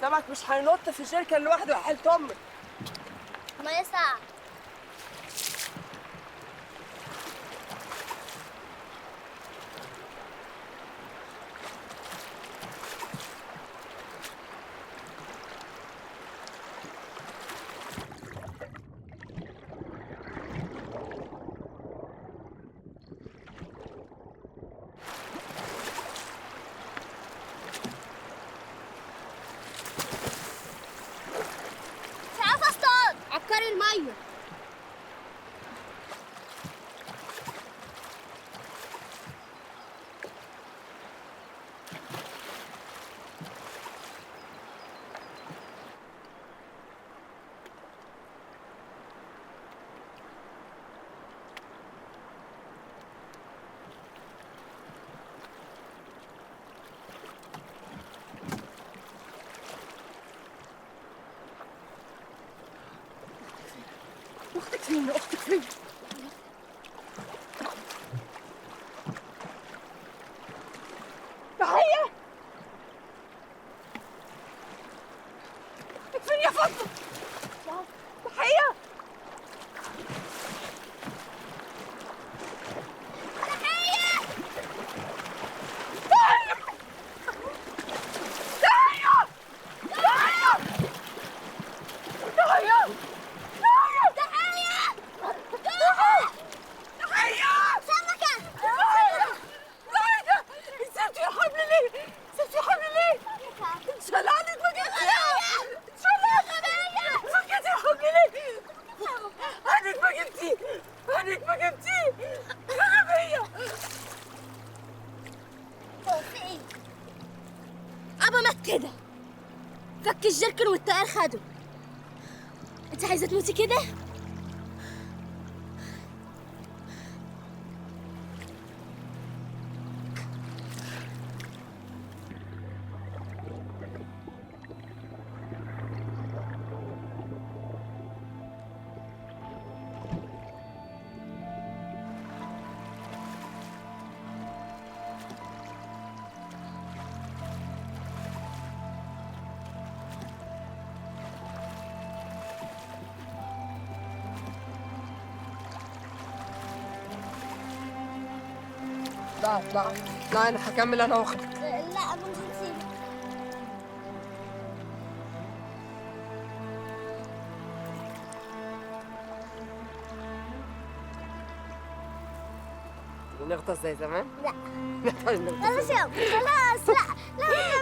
السمك مش هينط في الجيركن لوحده يا حيلة امك. ميه ساقعه. مش عارفه اصطاد. عبقري الميه. اختك فين؟ اختك فين؟ تحية! اختك فين يا فاطمة؟ تحية! ابا مات كده. فك الجركن والطيار خده. انت عايزه تموتي كده؟ لا لا لا، انا هكمل انا واختك. لا انا مش هسيبك. نغطس زي زمان؟ لا طيب نغطس خلاص يابا خلاص. لا لا